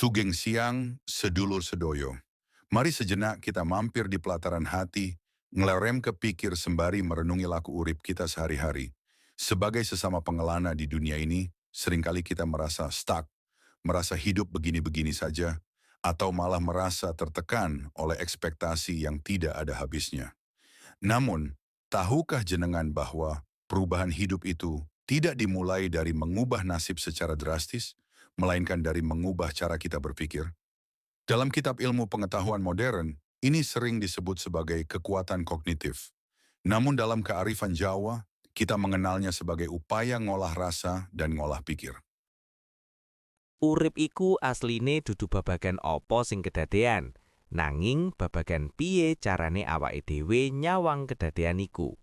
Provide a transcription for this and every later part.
Sugeng siang, sedulur sedoyo. Mari sejenak kita mampir di pelataran hati, ngelerem kepikir sembari merenungi laku urip kita sehari-hari. Sebagai sesama pengelana di dunia ini, seringkali kita merasa stuck, merasa hidup begini-begini saja, atau malah merasa tertekan oleh ekspektasi yang tidak ada habisnya. Namun, tahukah jenengan bahwa perubahan hidup itu tidak dimulai dari mengubah nasib secara drastis, melainkan dari mengubah cara kita berpikir? Dalam kitab ilmu pengetahuan modern, ini sering disebut sebagai kekuatan kognitif. Namun dalam kearifan Jawa, kita mengenalnya sebagai upaya ngolah rasa dan ngolah pikir. Urip iku asline dudu babagan apa sing kedadean, nanging babagan piye carane awake dhewe nyawang kedadean iku.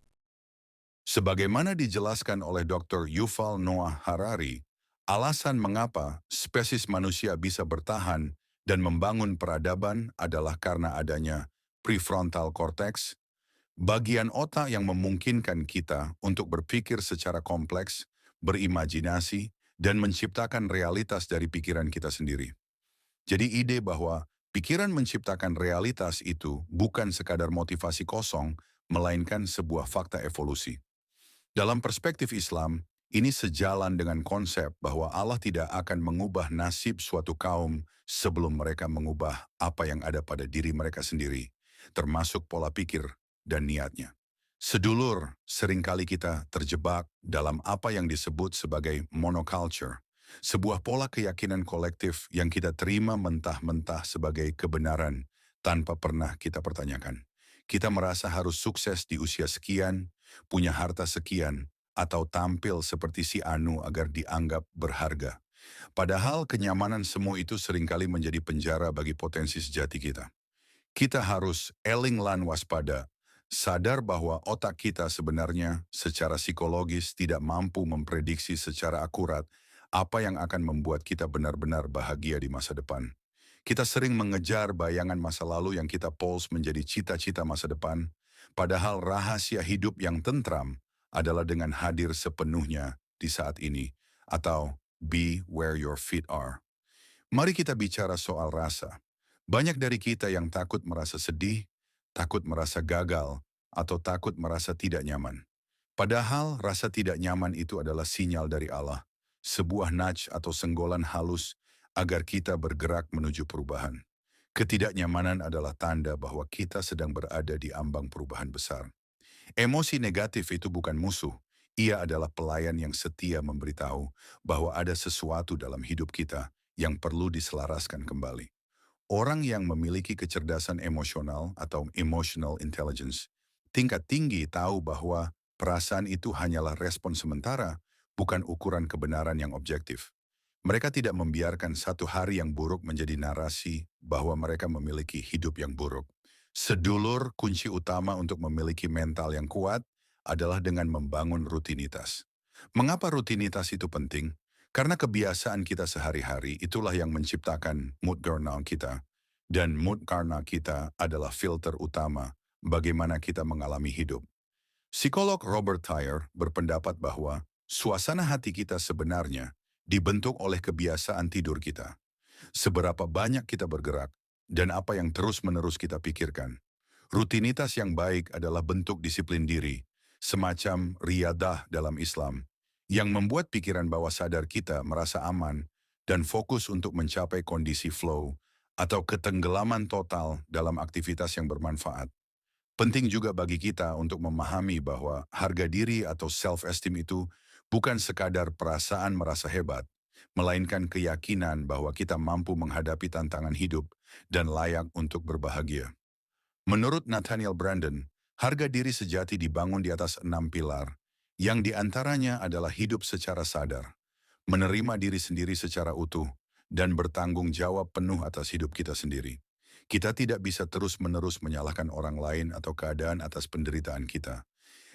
Sebagaimana dijelaskan oleh Dr. Yuval Noah Harari, alasan mengapa spesies manusia bisa bertahan dan membangun peradaban adalah karena adanya prefrontal cortex, bagian otak yang memungkinkan kita untuk berpikir secara kompleks, berimajinasi, dan menciptakan realitas dari pikiran kita sendiri. Jadi ide bahwa pikiran menciptakan realitas itu bukan sekadar motivasi kosong, melainkan sebuah fakta evolusi. Dalam perspektif Islam, ini sejalan dengan konsep bahwa Allah tidak akan mengubah nasib suatu kaum sebelum mereka mengubah apa yang ada pada diri mereka sendiri, termasuk pola pikir dan niatnya. Sedulur, seringkali kita terjebak dalam apa yang disebut sebagai monoculture, sebuah pola keyakinan kolektif yang kita terima mentah-mentah sebagai kebenaran tanpa pernah kita pertanyakan. Kita merasa harus sukses di usia sekian, punya harta sekian, atau tampil seperti si Anu agar dianggap berharga. Padahal kenyamanan semua itu seringkali menjadi penjara bagi potensi sejati kita. Kita harus eling lan waspada, sadar bahwa otak kita sebenarnya secara psikologis tidak mampu memprediksi secara akurat apa yang akan membuat kita benar-benar bahagia di masa depan. Kita sering mengejar bayangan masa lalu yang kita pols menjadi cita-cita masa depan, padahal rahasia hidup yang tentram adalah dengan hadir sepenuhnya di saat ini, atau be where your feet are. Mari kita bicara soal rasa. Banyak dari kita yang takut merasa sedih, takut merasa gagal, atau takut merasa tidak nyaman. Padahal rasa tidak nyaman itu adalah sinyal dari Allah, sebuah nudge atau senggolan halus agar kita bergerak menuju perubahan. Ketidaknyamanan adalah tanda bahwa kita sedang berada di ambang perubahan besar. Emosi negatif itu bukan musuh, ia adalah pelayan yang setia memberitahu bahwa ada sesuatu dalam hidup kita yang perlu diselaraskan kembali. Orang yang memiliki kecerdasan emosional atau emotional intelligence, tingkat tinggi tahu bahwa perasaan itu hanyalah respon sementara, bukan ukuran kebenaran yang objektif. Mereka tidak membiarkan satu hari yang buruk menjadi narasi bahwa mereka memiliki hidup yang buruk. Sedulur, kunci utama untuk memiliki mental yang kuat adalah dengan membangun rutinitas. Mengapa rutinitas itu penting? Karena kebiasaan kita sehari-hari itulah yang menciptakan mood karna kita. Dan mood karna kita adalah filter utama bagaimana kita mengalami hidup. Psikolog Robert Thayer berpendapat bahwa suasana hati kita sebenarnya dibentuk oleh kebiasaan tidur kita. Seberapa banyak kita bergerak, dan apa yang terus-menerus kita pikirkan. Rutinitas yang baik adalah bentuk disiplin diri, semacam riyadah dalam Islam, yang membuat pikiran bawah sadar kita merasa aman dan fokus untuk mencapai kondisi flow atau ketenggelaman total dalam aktivitas yang bermanfaat. Penting juga bagi kita untuk memahami bahwa harga diri atau self-esteem itu bukan sekadar perasaan merasa hebat, melainkan keyakinan bahwa kita mampu menghadapi tantangan hidup dan layak untuk berbahagia. Menurut Nathaniel Branden, harga diri sejati dibangun di atas 6 pilar, yang diantaranya adalah hidup secara sadar, menerima diri sendiri secara utuh, dan bertanggung jawab penuh atas hidup kita sendiri. Kita tidak bisa terus-menerus menyalahkan orang lain atau keadaan atas penderitaan kita.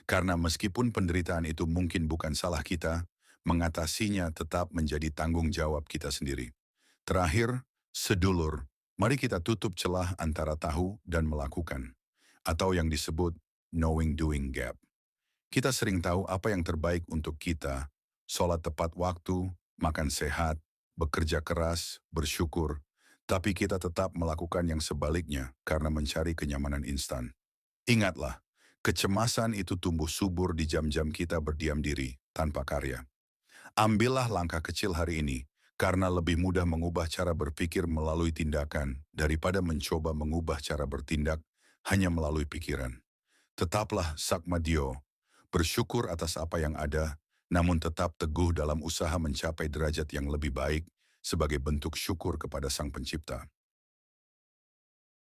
Karena meskipun penderitaan itu mungkin bukan salah kita, mengatasinya tetap menjadi tanggung jawab kita sendiri. Terakhir, sedulur, mari kita tutup celah antara tahu dan melakukan, atau yang disebut knowing doing gap. Kita sering tahu apa yang terbaik untuk kita, sholat tepat waktu, makan sehat, bekerja keras, bersyukur. Tapi kita tetap melakukan yang sebaliknya karena mencari kenyamanan instan. Ingatlah, kecemasan itu tumbuh subur di jam-jam kita berdiam diri tanpa karya. Ambillah langkah kecil hari ini, karena lebih mudah mengubah cara berpikir melalui tindakan daripada mencoba mengubah cara bertindak hanya melalui pikiran. Tetaplah sakmadio, bersyukur atas apa yang ada, namun tetap teguh dalam usaha mencapai derajat yang lebih baik sebagai bentuk syukur kepada Sang Pencipta.